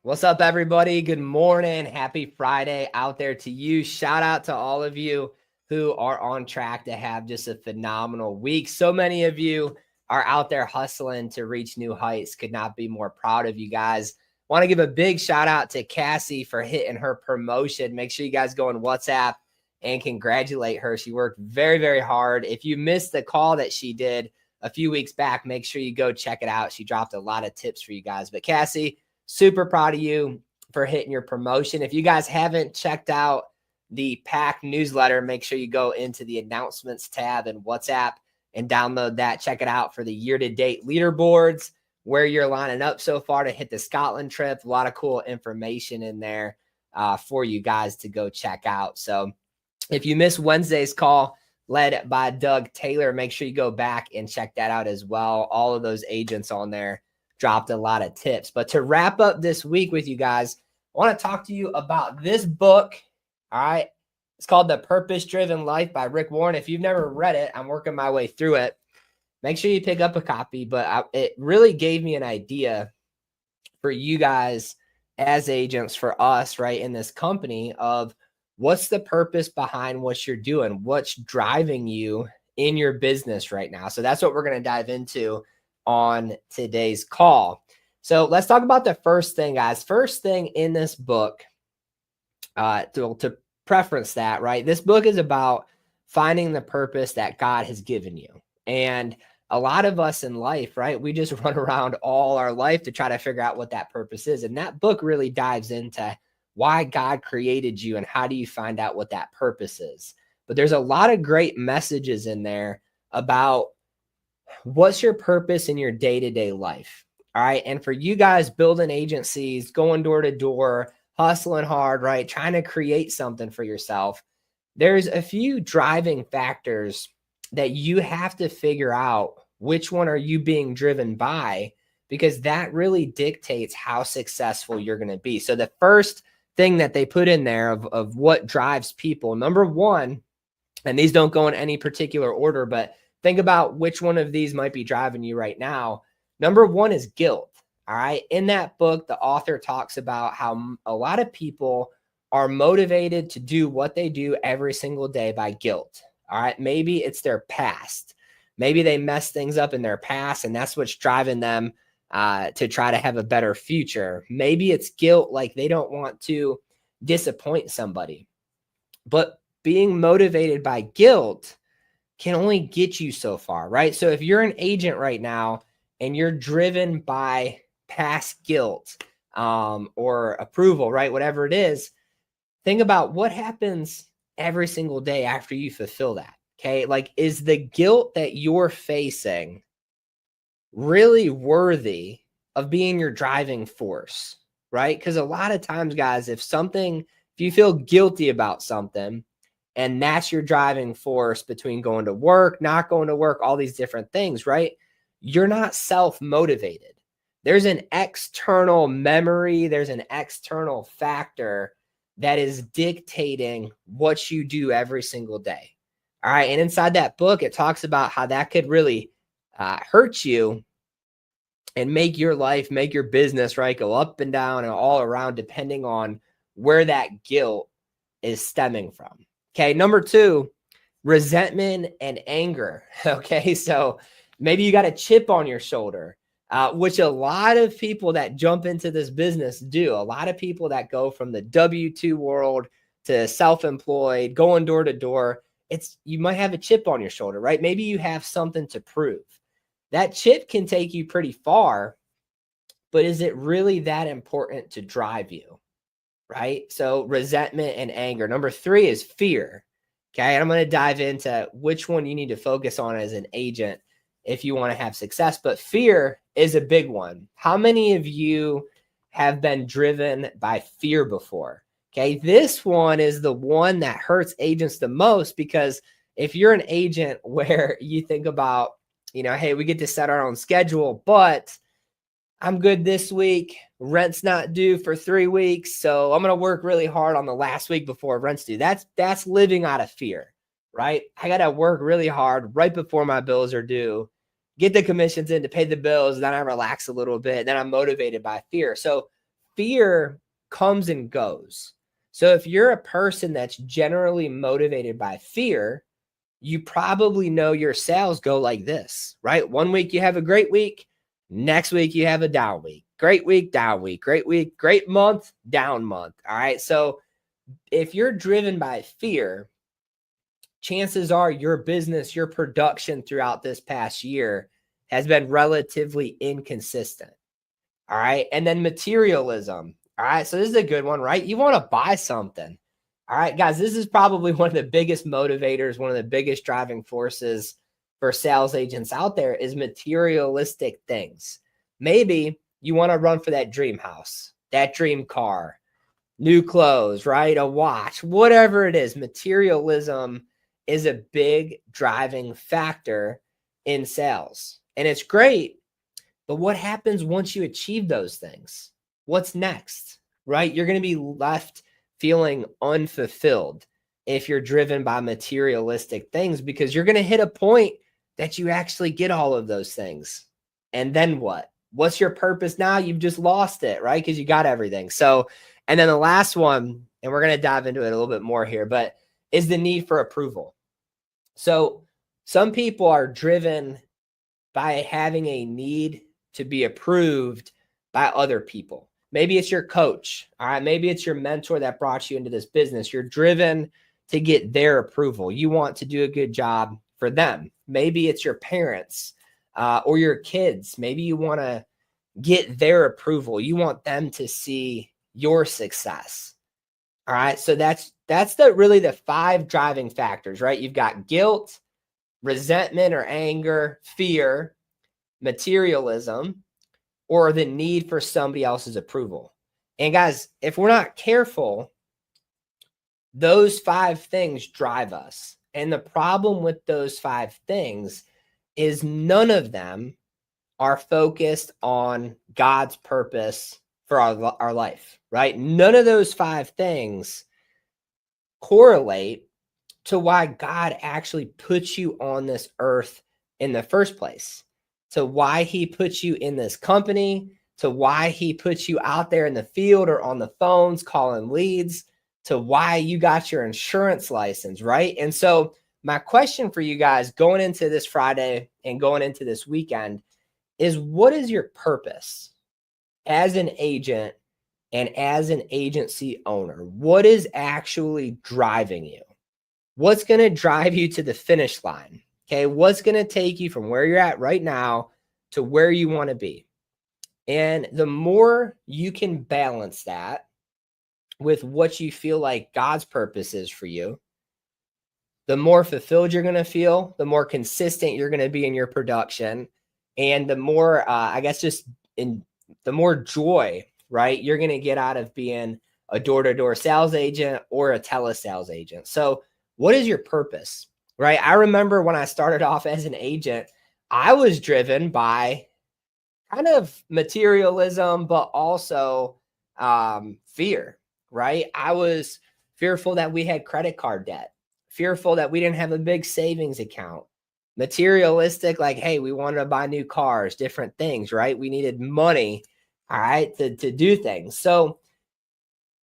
What's up, everybody? Good morning. Happy Friday out there to you. Shout out to all of you who are on track to have just a phenomenal week. So many of you are out there hustling to reach new heights. Could not be more proud of you guys. Want to give a big shout out to Cassie for hitting her promotion. Make sure you guys go on WhatsApp and congratulate her. She worked very, very hard. If you missed the call that she did a few weeks back, make sure you go check it out. She dropped a lot of tips for you guys. But Cassie, super proud of you for hitting your promotion. If you guys haven't checked out the PAC newsletter, make sure you go into the announcements tab in WhatsApp and download that. Check it out for the year-to-date leaderboards, where you're lining up so far to hit the Scotland trip. A lot of cool information in there for you guys to go check out. So if you missed Wednesday's call led by Doug Taylor, make sure you go back and check that out as well. All of those agents on there dropped a lot of tips. But to wrap up this week with you guys, I want to talk to you about this book. All right. It's called The Purpose Driven Life by Rick Warren. If you've never read it, I'm working my way through it. Make sure you pick up a copy. But it really gave me an idea for you guys as agents, for us, right, in this company, of what's the purpose behind what you're doing, what's driving you in your business right now. So that's what we're going to dive into on today's call. So let's talk about the first thing, guys. First thing in this book, to preference that, right? This book is about finding the purpose that God has given you. And a lot of us in life, right, we just run around all our life to try to figure out what that purpose is. And that book really dives into why God created you and how do you find out what that purpose is. But there's a lot of great messages in there about what's your purpose in your day-to-day life. All right. And for you guys building agencies, going door to door, hustling hard, right, trying to create something for yourself, there's a few driving factors that you have to figure out which one are you being driven by, because that really dictates how successful you're going to be. So the first thing that they put in there of what drives people, number one, and these don't go in any particular order, but think about which one of these might be driving you right now. Number one is guilt. All right. In that book, the author talks about how a lot of people are motivated to do what they do every single day by guilt. All right. Maybe it's their past. Maybe they messed things up in their past, and that's what's driving them to try to have a better future. Maybe it's guilt, like they don't want to disappoint somebody. But being motivated by guilt can only get you so far, right? So if you're an agent right now and you're driven by past guilt or approval, right, whatever it is, think about what happens every single day after you fulfill that. Okay. Like, is the guilt that you're facing really worthy of being your driving force, right? Because a lot of times, guys, if you feel guilty about something and that's your driving force between going to work, not going to work, all these different things, right? You're not self-motivated. There's an external memory, there's an external factor that is dictating what you do every single day. All right. And inside that book, it talks about how that could really hurt you and make your life, make your business, right, go up and down and all around, depending on where that guilt is stemming from. Okay. Number two, resentment and anger. Okay. So maybe you got a chip on your shoulder, which a lot of people that jump into this business do. A lot of people that go from the W-2 world to self-employed, going door to door, you might have a chip on your shoulder, right? Maybe you have something to prove. That chip can take you pretty far, but is it really that important to drive you, right? So resentment and anger. Number three is fear. Okay. And I'm going to dive into which one you need to focus on as an agent if you want to have success. But fear is a big one. How many of you have been driven by fear before? Okay. This one is the one that hurts agents the most, because if you're an agent where you think about, hey, we get to set our own schedule, but I'm good this week. Rent's not due for 3 weeks. So I'm going to work really hard on the last week before rent's due. That's living out of fear, right? I got to work really hard right before my bills are due, get the commissions in to pay the bills. Then I relax a little bit. Then I'm motivated by fear. So fear comes and goes. So if you're a person that's generally motivated by fear, you probably know your sales go like this, right? One week you have a great week. Next week you have a down week. Great week, down week. Great week, great month, down month. All right. So if you're driven by fear, chances are your business, your production throughout this past year has been relatively inconsistent. All right. And then materialism. All right. So this is a good one, right? You want to buy something. All right, guys, this is probably one of the biggest motivators, one of the biggest driving forces for sales agents out there is materialistic things. Maybe you want to run for that dream house, that dream car, new clothes, right? A watch, whatever it is. Materialism is a big driving factor in sales. And it's great. But what happens once you achieve those things? What's next, right? You're going to be left feeling unfulfilled if you're driven by materialistic things, because you're going to hit a point that you actually get all of those things. And then what? What's your purpose now? You've just lost it, right? Because you got everything. So, and then the last one, and we're going to dive into it a little bit more here, but is the need for approval. So some people are driven by having a need to be approved by other people. Maybe it's your coach. All right. Maybe it's your mentor that brought you into this business. You're driven to get their approval. You want to do a good job for them. Maybe it's your parents or your kids. Maybe you want to get their approval. You want them to see your success. All right. So that's really the 5 driving factors, right? You've got guilt, resentment or anger, fear, materialism, or the need for somebody else's approval. And guys, if we're not careful, those 5 things drive us. And the problem with those 5 things is none of them are focused on God's purpose for our life, right? None of those 5 things correlate to why God actually puts you on this earth in the first place, to why he puts you in this company, to why he puts you out there in the field or on the phones calling leads, to why you got your insurance license, right? And so my question for you guys going into this Friday and going into this weekend is, what is your purpose as an agent and as an agency owner? What is actually driving you? What's going to drive you to the finish line? Okay, what's going to take you from where you're at right now to where you want to be? And the more you can balance that with what you feel like God's purpose is for you, the more fulfilled you're going to feel, the more consistent you're going to be in your production, and the more, the more joy, right, you're going to get out of being a door-to-door sales agent or a telesales agent. So what is your purpose, right? I remember when I started off as an agent, I was driven by kind of materialism, but also fear, right? I was fearful that we had credit card debt, fearful that we didn't have a big savings account, materialistic, like, hey, we wanted to buy new cars, different things, right? We needed money, all right, to do things. So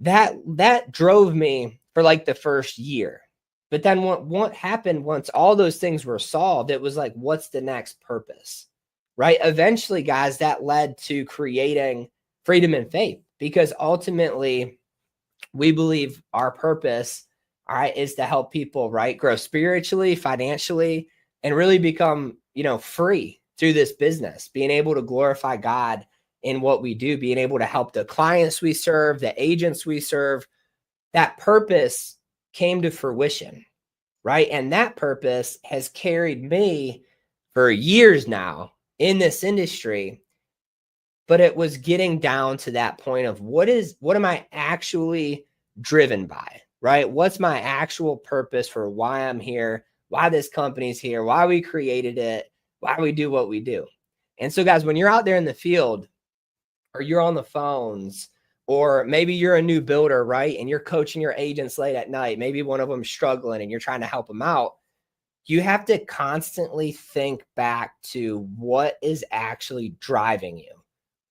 that drove me for like the first year. But then what happened once all those things were solved, it was like, what's the next purpose, right? Eventually, guys, that led to creating Freedom in Faith, because ultimately we believe our purpose, all right, is to help people, right, grow spiritually, financially, and really become, free through this business, being able to glorify God in what we do, being able to help the clients we serve, the agents we serve. That purpose came to fruition, right? And that purpose has carried me for years now in this industry. But it was getting down to that point of what am I actually driven by, right? What's my actual purpose for why I'm here, why this company's here, why we created it, why we do what we do. And so, guys, when you're out there in the field or you're on the phones, or maybe you're a new builder, right? And you're coaching your agents late at night. Maybe one of them's struggling and you're trying to help them out. You have to constantly think back to what is actually driving you.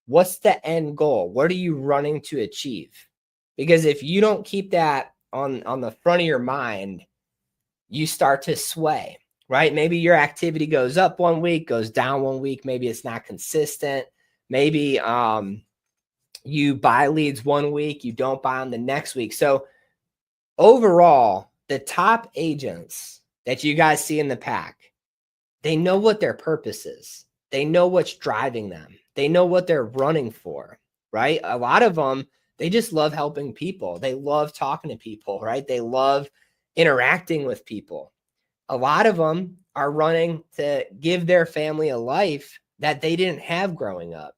What's the end goal? What are you running to achieve? Because if you don't keep that on the front of your mind, you start to sway, right? Maybe your activity goes up one week, goes down one week. Maybe it's not consistent. Maybe you buy leads one week, you don't buy them the next week. So overall, the top agents that you guys see in the pack, they know what their purpose is. They know what's driving them. They know what they're running for, right? A lot of them, they just love helping people. They love talking to people, right? They love interacting with people. A lot of them are running to give their family a life that they didn't have growing up,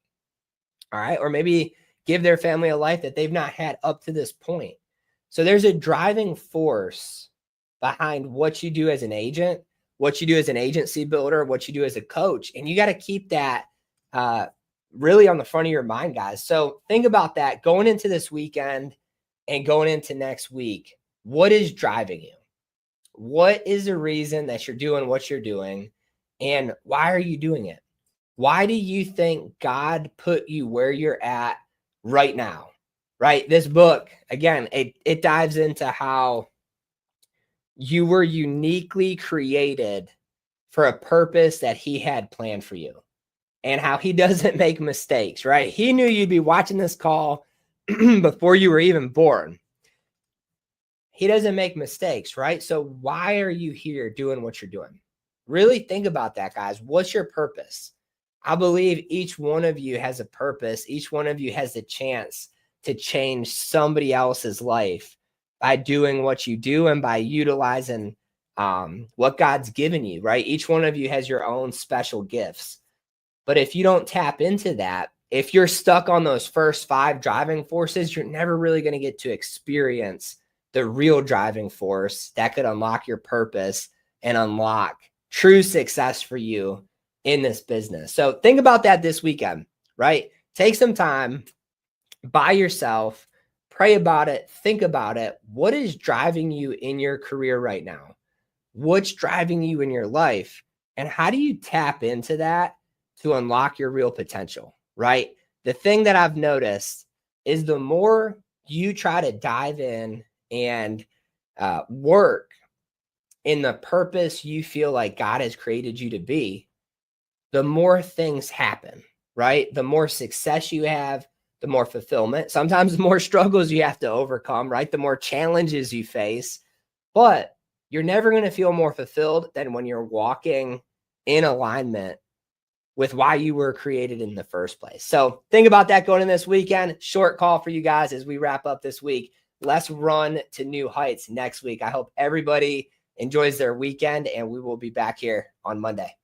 all right? Or maybe give their family a life that they've not had up to this point. So there's a driving force behind what you do as an agent, what you do as an agency builder, what you do as a coach. And you got to keep that really on the front of your mind, guys. So think about that going into this weekend and going into next week. What is driving you? What is the reason that you're doing what you're doing? And why are you doing it? Why do you think God put you where you're at right now? Right? This book, again, it dives into how you were uniquely created for a purpose that he had planned for you and how he doesn't make mistakes, right? He knew you'd be watching this call before you were even born. He doesn't make mistakes, right? So why are you here doing what you're doing? Really think about that, guys. What's your purpose? I believe each one of you has a purpose. Each one of you has the chance to change somebody else's life by doing what you do and by utilizing what God's given you, right? Each one of you has your own special gifts. But if you don't tap into that, if you're stuck on those first 5 driving forces, you're never really going to get to experience the real driving force that could unlock your purpose and unlock true success for you in this business. So think about that this weekend, right? Take some time by yourself, pray about it, think about it. What is driving you in your career right now? What's driving you in your life? And how do you tap into that to unlock your real potential, right? The thing that I've noticed is the more you try to dive in and work in the purpose you feel like God has created you to be, the more things happen, right? The more success you have, the more fulfillment. Sometimes the more struggles you have to overcome, right? The more challenges you face, but you're never going to feel more fulfilled than when you're walking in alignment with why you were created in the first place. So think about that going in this weekend. Short call for you guys as we wrap up this week. Let's run to new heights next week. I hope everybody enjoys their weekend, and we will be back here on Monday.